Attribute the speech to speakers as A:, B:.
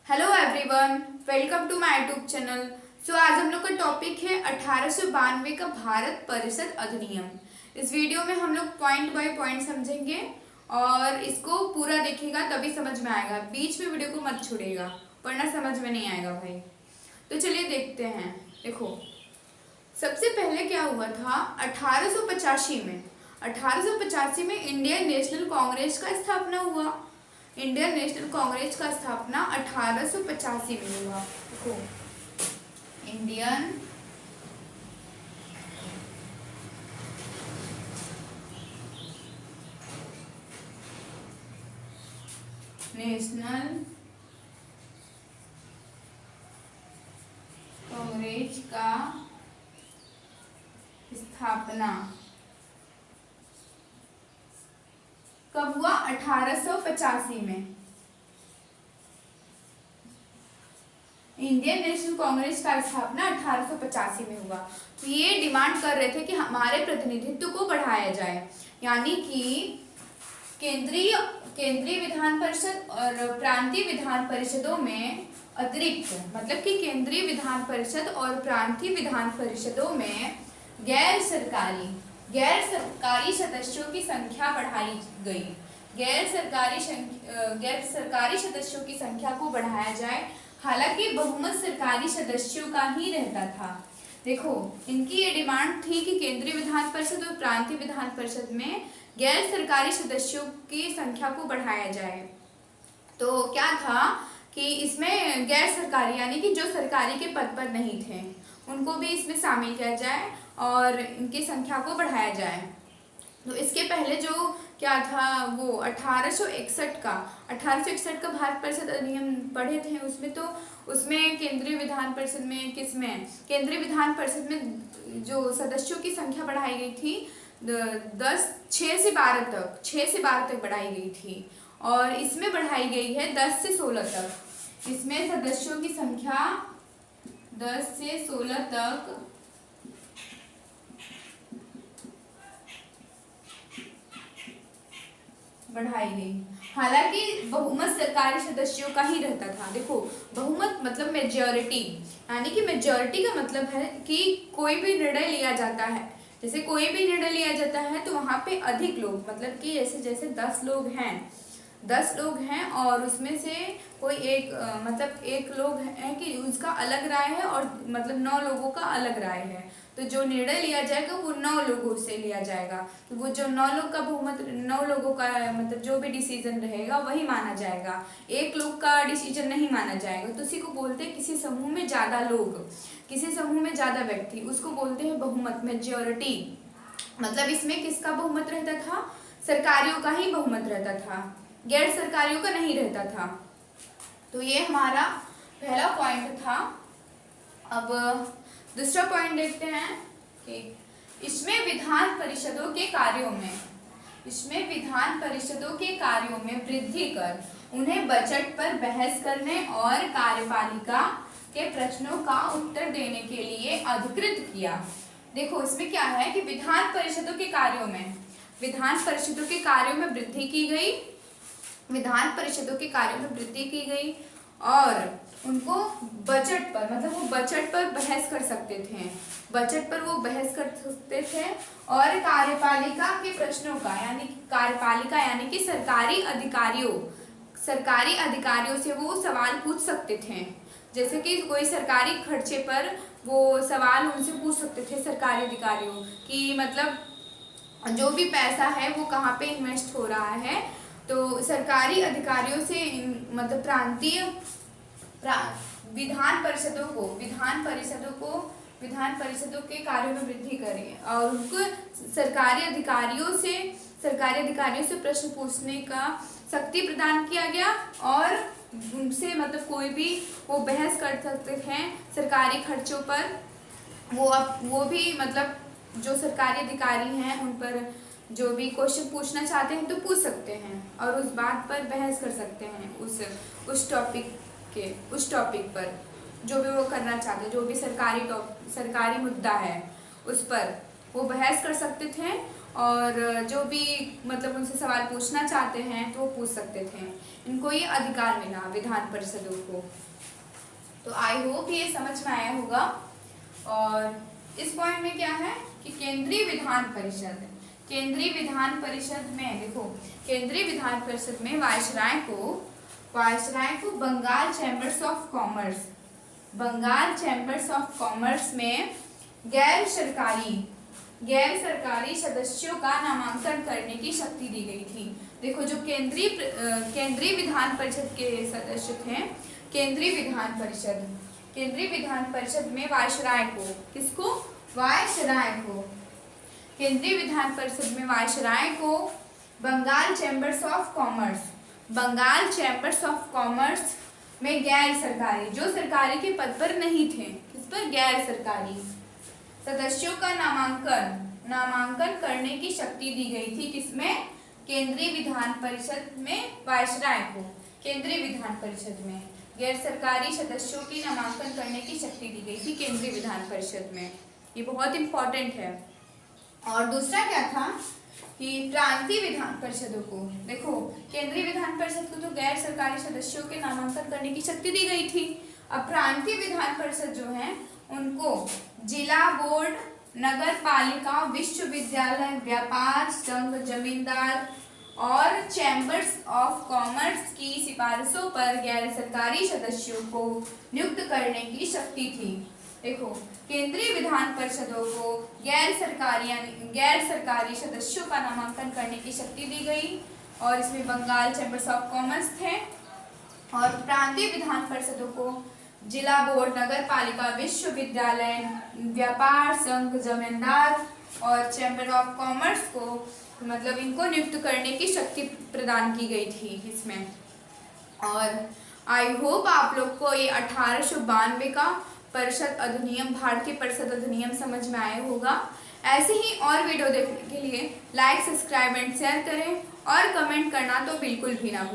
A: Hello everyone, welcome to my YouTube channel. आज हम लोग का टॉपिक है 1892 का भारत परिषद अधिनियम। इस वीडियो में हम लोग पॉइंट बाय पॉइंट समझेंगे और इसको पूरा देखिएगा तभी समझ में आएगा। बीच में वीडियो को मत छोड़िएगा वरना समझ में नहीं आएगा भाई। तो चलिए देखते हैं। देखो, सबसे पहले क्या हुआ था 1885 में। 1885 में इंडियन नेशनल कांग्रेस का स्थापना हुआ। इंडियन नेशनल कांग्रेस का स्थापना 1885 में हुआ। देखो, इंडियन नेशनल कांग्रेस का स्थापना कब हुआ? 1885 में। इंडियन नेशनल कांग्रेस का स्थापना 1885 में हुआ। तो ये डिमांड कर रहे थे कि हमारे प्रतिनिधित्व को बढ़ाया जाए, यानी कि केंद्रीय विधान परिषद और प्रांतीय विधान परिषदों में अतिरिक्त, मतलब कि केंद्रीय विधान परिषद और प्रांतीय विधान परिषदों में गैर सरकारी सदस्यों की संख्या बढ़ाई गई। गैर सरकारी सदस्यों की संख्या को बढ़ाया जाए। हालांकि बहुमत सरकारी सदस्यों का ही रहता था। देखो, इनकी ये डिमांड थी कि केंद्रीय विधान परिषद और प्रांतीय विधान परिषद में गैर सरकारी सदस्यों की संख्या को बढ़ाया जाए। तो क्या था कि इसमें गैर सरकारी यानी कि जो सरकारी के पद पर नहीं थे उनको भी इसमें शामिल किया जाए और इनकी संख्या को बढ़ाया जाए। तो इसके पहले जो क्या था वो 1861 का भारत परिषद अधिनियम पढ़े थे। उसमें केंद्रीय विधान परिषद में केंद्रीय विधान परिषद में जो सदस्यों की संख्या बढ़ाई गई थी 6 से 12 तक बढ़ाई गई थी। और इसमें बढ़ाई गई है 10 से 16 तक। इसमें सदस्यों की संख्या 10 से 16 तक बढ़ाई गई। हालांकि बहुमत सरकारी सदस्यों का ही रहता था। देखो, बहुमत मतलब मेजॉरिटी, यानी कि मेजॉरिटी का मतलब है कि कोई भी निर्णय लिया जाता है। जैसे कोई भी निर्णय लिया जाता है तो वहां पे अधिक लोग, मतलब कि जैसे 10 लोग हैं और उसमें से कोई एक लोग है कि उसका अलग राय है और मतलब 9 लोगों का अलग राय है। तो जो निर्णय लिया जाएगा वो 9 लोगों से लिया जाएगा। तो वो जो 9 लोग का बहुमत, 9 लोगों का मतलब जो भी डिसीजन रहेगा वही माना जाएगा। एक लोग का डिसीजन नहीं माना जाएगा। तो उसी को बोलते हैं, किसी समूह में ज्यादा लोग, किसी समूह में ज्यादा व्यक्ति, उसको बोलते हैं बहुमत, मेजॉरिटी। मतलब इसमें किसका बहुमत रहता था? सरकारियों का ही बहुमत रहता था, गैर सरकारियों का नहीं रहता था। तो ये हमारा पहला पॉइंट था। अब दूसरा पॉइंट देखते हैं कि इसमें विधान परिषदों के कार्यों में वृद्धि कर उन्हें बजट पर बहस करने और कार्यपालिका के प्रश्नों का उत्तर देने के लिए अधिकृत किया। देखो, इसमें क्या है कि विधान परिषदों के कार्यों में वृद्धि की गई। विधान परिषदों के कार्यों में वृद्धि की गई और उनको बजट पर, मतलब वो बजट पर बहस कर सकते थे। और कार्यपालिका के प्रश्नों का, यानी कि सरकारी अधिकारियों से वो सवाल पूछ सकते थे। जैसे कि कोई सरकारी खर्चे पर वो सवाल उनसे पूछ सकते थे सरकारी अधिकारियों की, मतलब जो भी पैसा है वो कहाँ पे इन्वेस्ट हो रहा है। तो सरकारी अधिकारियों से मतलब विधान परिषदों के कार्यों में वृद्धि करें और उनको सरकारी अधिकारियों से प्रश्न पूछने का शक्ति प्रदान किया गया। और उनसे मतलब कोई भी वो बहस कर सकते हैं सरकारी खर्चों पर। वो भी मतलब जो सरकारी अधिकारी हैं उन पर जो भी क्वेश्चन पूछना चाहते हैं तो पूछ सकते हैं और उस बात पर बहस कर सकते हैं। उस टॉपिक पर जो भी वो करना चाहते हैं, जो भी सरकारी मुद्दा है उस पर वो बहस कर सकते थे और जो भी मतलब उनसे सवाल पूछना चाहते हैं तो वो पूछ सकते थे। इनको ये अधिकार मिला विधान परिषदों को। तो आई होप ये समझ में आया होगा। और इस पॉइंट में क्या है कि केंद्रीय विधान परिषद, केंद्रीय विधान परिषद में देखो, केंद्रीय विधान परिषद में वायसराय को Bengal chambers of commerce, Bengal chambers of commerce में गैर सरकारी सदस्यों का नामांकन करने की शक्ति दी गई थी। देखो जो केंद्रीय विधान परिषद के सदस्य थे, केंद्रीय विधान परिषद में वायसराय को, किसको? वायसराय को, केंद्रीय विधान परिषद में वायसराय को बंगाल चैम्बर्स ऑफ कॉमर्स में गैर सरकारी, जो सरकारी के पद पर नहीं थे, किस पर? गैर सरकारी सदस्यों का नामांकन करने की शक्ति दी गई थी। किसमें? केंद्रीय विधान परिषद में वायसराय को, केंद्रीय विधान परिषद में गैर सरकारी सदस्यों की नामांकन करने की शक्ति दी गई थी केंद्रीय विधान परिषद में। ये बहुत इंपॉर्टेंट है। और दूसरा क्या था कि प्रांतीय विधान परिषदों को, देखो केंद्रीय विधान परिषद को तो गैर सरकारी सदस्यों के नामांकन करने की शक्ति दी गई थी। अब प्रांतीय विधान परिषद जो है उनको जिला बोर्ड, नगर पालिका, विश्वविद्यालय, व्यापार संघ, जमींदार और चैम्बर्स ऑफ कॉमर्स की सिफारिशों पर गैर सरकारी सदस्यों को नियुक्त करने की शक्ति थी। देखो केंद्रीय विधान परिषदों को गैर सरकारी सदस्यों का नामांकन करने की शक्ति दी गई और इसमें बंगाल चैम्बर्स ऑफ कॉमर्स थे। और प्रांतीय विधान परिषदों को जिला बोर्ड, नगर पालिका, विश्वविद्यालय, व्यापार संघ, जमींदार और चैम्बर ऑफ कॉमर्स को मतलब इनको नियुक्त करने की शक्ति प्रदान की गई थी इसमें। और आई होप आप लोग को ये 1892 का परिषद अधिनियम, भारतीय परिषद अधिनियम समझ में आया होगा। ऐसे ही और वीडियो देखने के लिए लाइक, सब्सक्राइब एंड शेयर करें और कमेंट करना तो बिल्कुल भी ना भूलें।